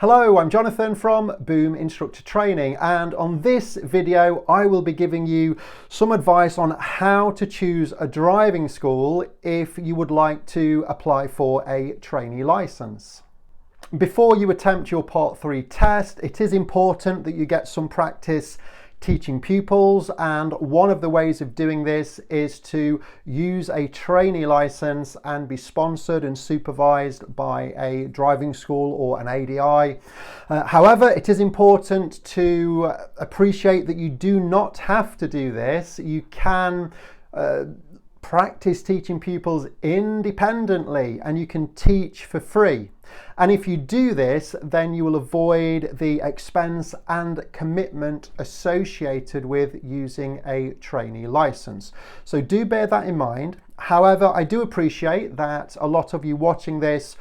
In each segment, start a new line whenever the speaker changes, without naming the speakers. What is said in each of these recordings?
Hello, I'm Jonathan from Boom Instructor Training, and on this video I will be giving you some advice on how to choose a driving school if you would like to apply for a trainee license. Before you attempt your Part 3 test, it is important that you get some practice teaching pupils, and one of the ways of doing this is to use a trainee license and be sponsored and supervised by a driving school or an ADI. However, it is important to appreciate that you do not have to do this. You can practice teaching pupils independently and you can teach for free. And if you do this, then you will avoid the expense and commitment associated with using a trainee license. So do bear that in mind. However, I do appreciate that a lot of you watching this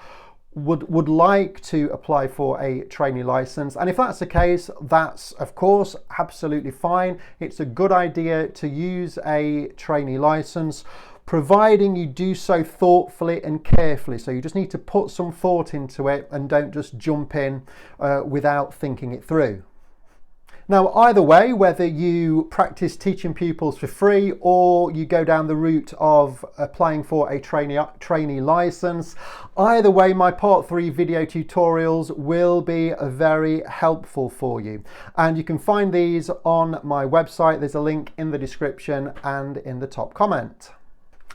would like to apply for a trainee license, and if that's the case, that's of course absolutely fine. It's a good idea to use a trainee license, providing you do so thoughtfully and carefully. So you just need to put some thought into it and don't just jump in without thinking it through. Now, either way, whether you practice teaching pupils for free or you go down the route of applying for a trainee license, either way, my Part 3 video tutorials will be very helpful for you. And you can find these on my website. There's a link in the description and in the top comment.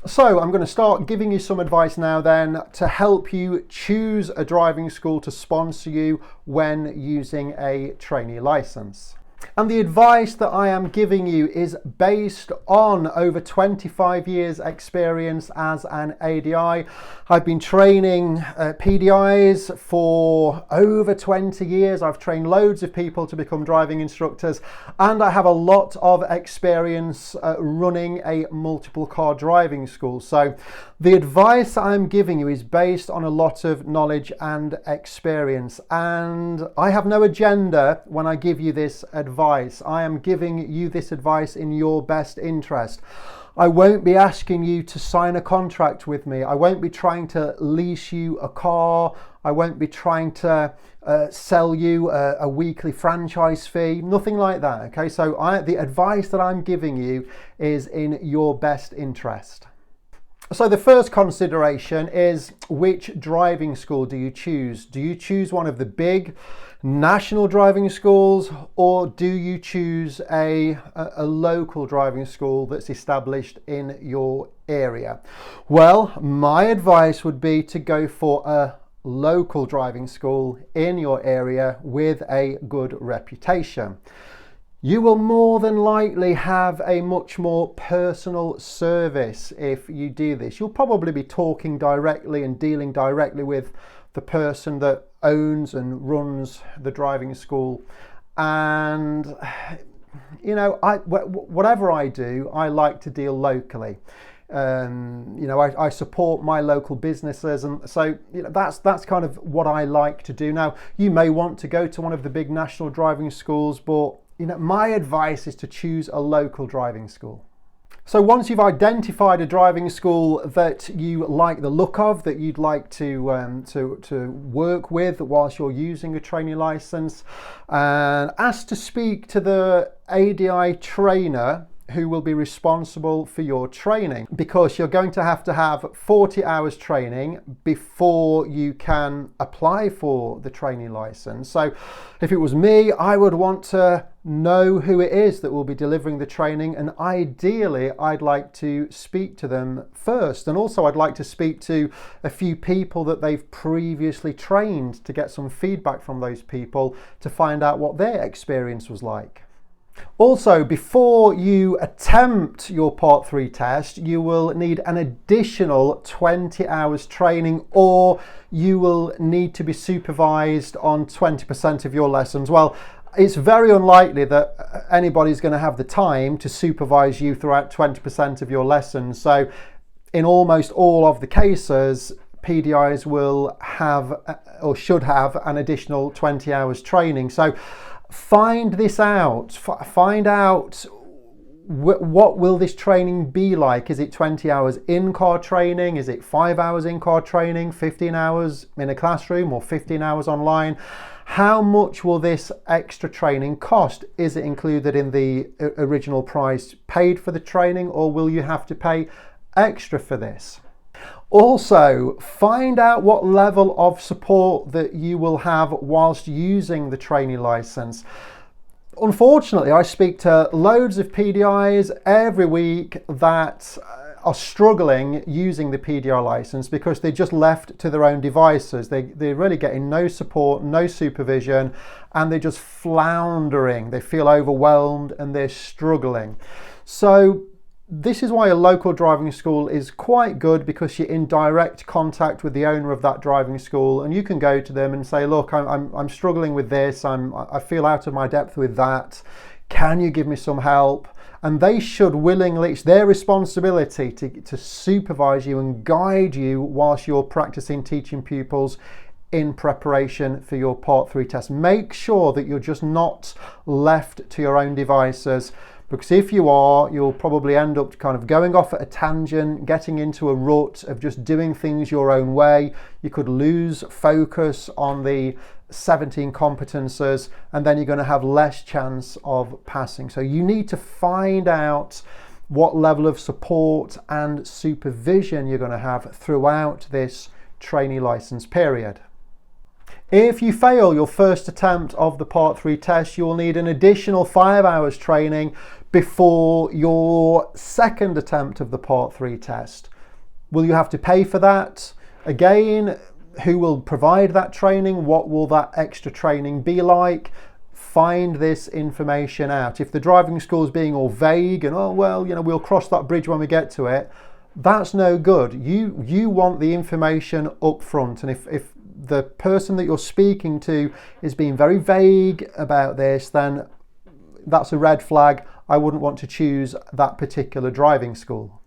So I'm going to start giving you some advice now then to help you choose a driving school to sponsor you when using a trainee license. And the advice that I am giving you is based on over 25 years experience as an ADI. I've been training PDIs for over 20 years. I've trained loads of people to become driving instructors, and I have a lot of experience running a multiple car driving school. So the advice I'm giving you is based on a lot of knowledge and experience, and I have no agenda when I give you this advice. I am giving you this advice in your best interest. I won't be asking you to sign a contract with me. I won't be trying to lease you a car. I won't be trying to sell you a weekly franchise fee, nothing like that. Okay, so the advice that I'm giving you is in your best interest. So the first consideration is, which driving school do you choose? Do you choose one of the big national driving schools, or do you choose a local driving school that's established in your area? Well, my advice would be to go for a local driving school in your area with a good reputation. You will more than likely have a much more personal service if you do this. You'll probably be talking directly and dealing directly with the person that owns and runs the driving school. And, you know, whatever I do, I like to deal locally. You know, I support my local businesses, and so you know, that's kind of what I like to do. Now, you may want to go to one of the big national driving schools, but you know, my advice is to choose a local driving school. So once you've identified a driving school that you like the look of, that you'd like to work with whilst you're using a trainee license, and ask to speak to the ADI trainer who will be responsible for your training, because you're going to have 40 hours training before you can apply for the trainee license. So if it was me, I would want to know who it is that will be delivering the training, and ideally I'd like to speak to them first, and also I'd like to speak to a few people that they've previously trained to get some feedback from those people to find out what their experience was like. Also, before you attempt your Part 3 test, you will need an additional 20 hours training, or you will need to be supervised on 20% of your lessons. Well, it's very unlikely that anybody's going to have the time to supervise you throughout 20% of your lessons. So in almost all of the cases, PDIs will have or should have an additional 20 hours training. So find this out. Find out what will this training be like? Is it 20 hours in-car training? Is it 5 hours in-car training, 15 hours in a classroom, or 15 hours online? How much will this extra training cost? Is it included in the original price paid for the training, or will you have to pay extra for this? Also, find out what level of support that you will have whilst using the trainee license. Unfortunately, I speak to loads of PDIs every week that are struggling using the PDI license because they're just left to their own devices. They're really getting no support, no supervision, and they're just floundering. They feel overwhelmed and they're struggling. So this is why a local driving school is quite good, because you're in direct contact with the owner of that driving school, and you can go to them and say, look, I'm struggling with this, I feel out of my depth with that, can you give me some help? And they should willingly, it's their responsibility to supervise you and guide you whilst you're practicing teaching pupils in preparation for your Part 3 test. Make sure that you're just not left to your own devices, because if you are, you'll probably end up kind of going off at a tangent, getting into a rut of just doing things your own way. You could lose focus on the 17 competences, and then you're going to have less chance of passing. So you need to find out what level of support and supervision you're going to have throughout this trainee license period. If you fail your first attempt of the Part 3 test, you'll need an additional 5 hours training before your second attempt of the Part 3 test. Will you have to pay for that? Again, who will provide that training? What will that extra training be like? Find this information out. If the driving school is being all vague and, oh, well, we'll cross that bridge when we get to it, that's no good. You want the information up front. And if the person that you're speaking to is being very vague about this, then that's a red flag. I wouldn't want to choose that particular driving school.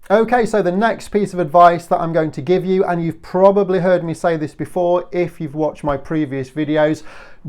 Okay, so the next piece of advice that I'm going to give you, and you've probably heard me say this before if you've watched my previous videos,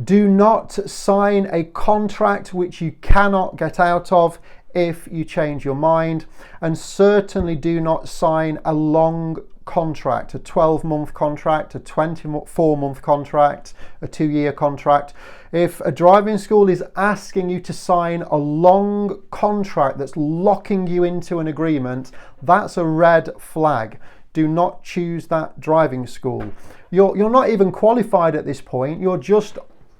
do not sign a contract which you cannot get out of if you change your mind, and certainly do not sign a long contract, a 12-month contract, a 24-month contract, a 2-year contract. If a driving school is asking you to sign a long contract that's locking you into an agreement, that's a red flag. Do not choose that driving school. You're not even qualified at this point. You're just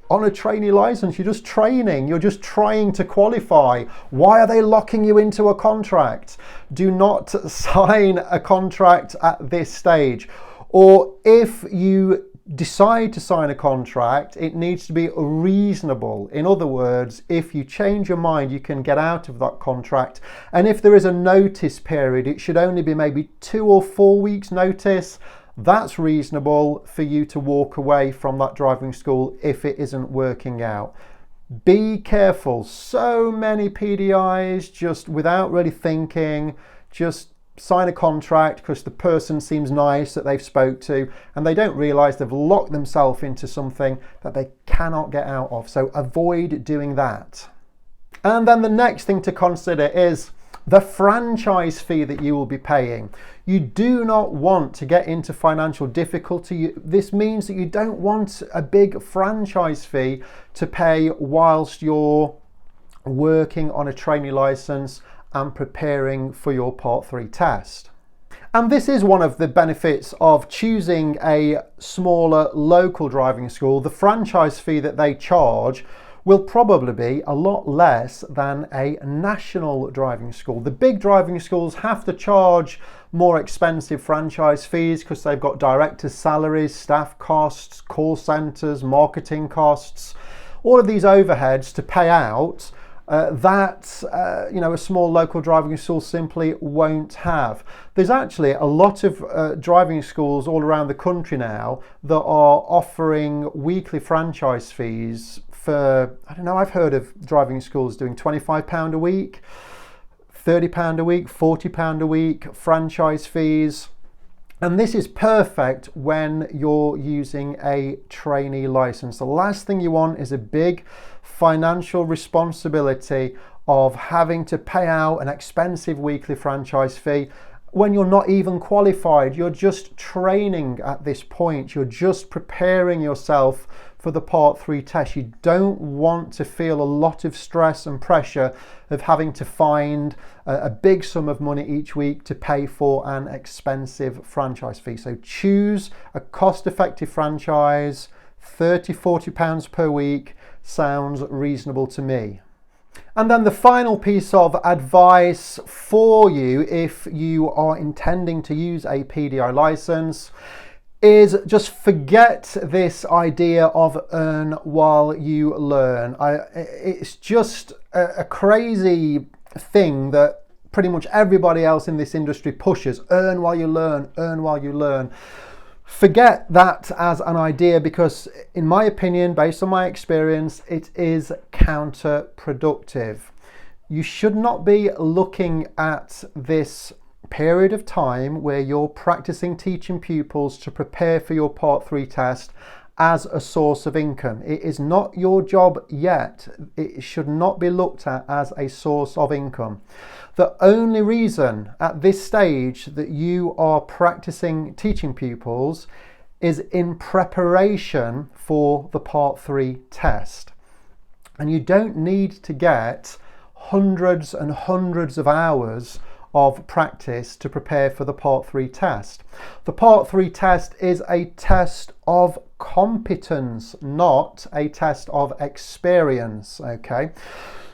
on a trainee license. You're just training. You're just trying to qualify. Why are they locking you into a contract? Do not sign a contract at this stage. Or if you decide to sign a contract, it needs to be reasonable. In other words, if you change your mind, you can get out of that contract. And if there is a notice period, it should only be maybe 2 or 4 weeks notice. That's reasonable for you to walk away from that driving school if it isn't working out. Be careful. So many PDIs just without really thinking, just sign a contract because the person seems nice that they've spoke to, and they don't realize they've locked themselves into something that they cannot get out of. So avoid doing that. And then the next thing to consider is the franchise fee that you will be paying. You do not want to get into financial difficulty. This means that you don't want a big franchise fee to pay whilst you're working on a trainee license and preparing for your Part 3 test. And this is one of the benefits of choosing a smaller local driving school. The franchise fee that they charge will probably be a lot less than a national driving school. The big driving schools have to charge more expensive franchise fees because they've got directors' salaries, staff costs, call centres, marketing costs, all of these overheads to pay out that a small local driving school simply won't have. There's actually a lot of driving schools all around the country now that are offering weekly franchise fees for, I don't know, I've heard of driving schools doing £25 a week, £30 a week, £40 a week franchise fees. And this is perfect when you're using a trainee license. The last thing you want is a big financial responsibility of having to pay out an expensive weekly franchise fee when you're not even qualified. You're just training at this point. You're just preparing yourself for the Part 3 test. You don't want to feel a lot of stress and pressure of having to find a big sum of money each week to pay for an expensive franchise fee. So choose a cost-effective franchise. £30–40 per week sounds reasonable to me. And then the final piece of advice for you if you are intending to use a PDI license is just forget this idea of earn while you learn. It's just a crazy thing that pretty much everybody else in this industry pushes. Earn while you learn, earn while you learn. Forget that as an idea, because in my opinion, based on my experience, it is counterproductive. You should not be looking at this period of time where you're practicing teaching pupils to prepare for your Part 3 test as a source of income. It is not your job yet. It should not be looked at as a source of income. The only reason at this stage that you are practicing teaching pupils is in preparation for the Part 3 test. And you don't need to get hundreds and hundreds of hours of practice to prepare for the Part 3 test. The Part 3 test is a test of competence, not a test of experience, okay?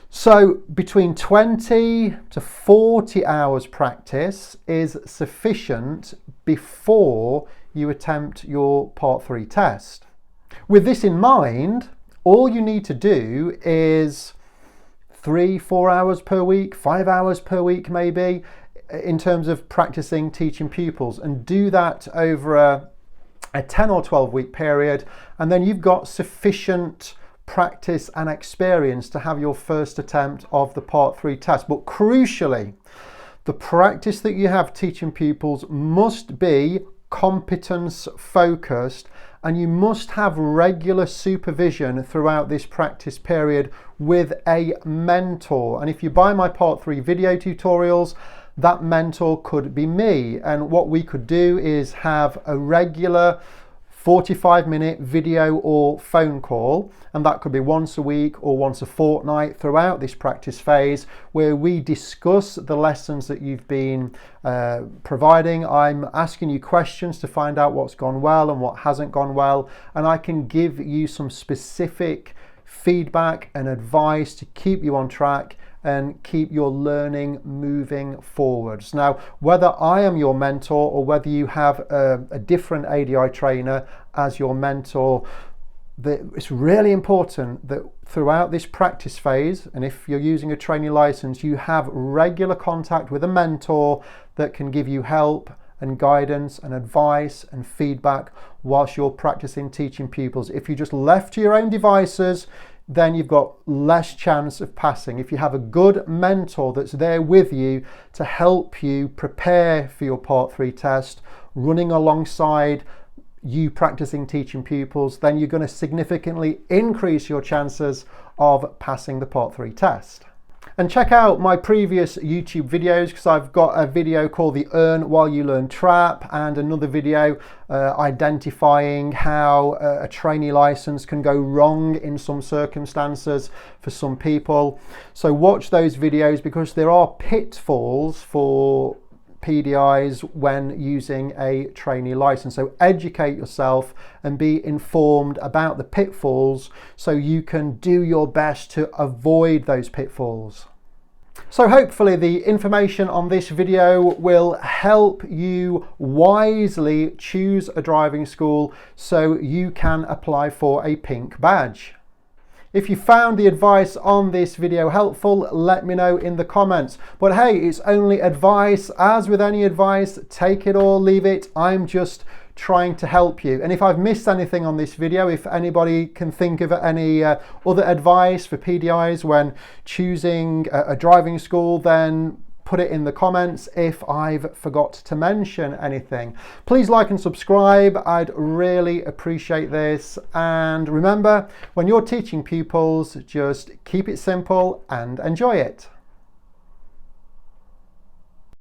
So between 20 to 40 hours practice is sufficient before you attempt your Part 3 test. With this in mind, all you need to do is 3–4 hours per week, 5 hours per week maybe, in terms of practicing teaching pupils, and do that over a 10 or 12 week period, and then you've got sufficient practice and experience to have your first attempt of the Part 3 test. But crucially, the practice that you have teaching pupils must be competence focused, and you must have regular supervision throughout this practice period with a mentor. And if you buy my Part 3 video tutorials, that mentor could be me. And what we could do is have a regular 45-minute video or phone call, and that could be once a week or once a fortnight throughout this practice phase, where we discuss the lessons that you've been providing. I'm asking you questions to find out what's gone well and what hasn't gone well, and I can give you some specific feedback and advice to keep you on track and keep your learning moving forwards. Now, whether I am your mentor or whether you have a different ADI trainer as your mentor, it's really important that throughout this practice phase, and if you're using a training license, you have regular contact with a mentor that can give you help and guidance and advice and feedback whilst you're practicing teaching pupils. If you're just left to your own devices, then you've got less chance of passing. If you have a good mentor that's there with you to help you prepare for your Part 3 test, running alongside you practicing teaching pupils, then you're going to significantly increase your chances of passing the Part 3 test. And check out my previous YouTube videos, because I've got a video called the Earn While You Learn Trap and another video identifying how a trainee license can go wrong in some circumstances for some people. So watch those videos, because there are pitfalls for PDIs when using a trainee license. So educate yourself and be informed about the pitfalls so you can do your best to avoid those pitfalls. So hopefully the information on this video will help you wisely choose a driving school so you can apply for a pink badge. If you found the advice on this video helpful, let me know in the comments. But hey, it's only advice. As with any advice, take it or leave it. I'm just trying to help you. And if I've missed anything on this video, if anybody can think of any other advice for PDIs when choosing a driving school, then put it in the comments if I've forgot to mention anything. Please like and subscribe. I'd really appreciate this. And remember, when you're teaching pupils, just keep it simple and enjoy it.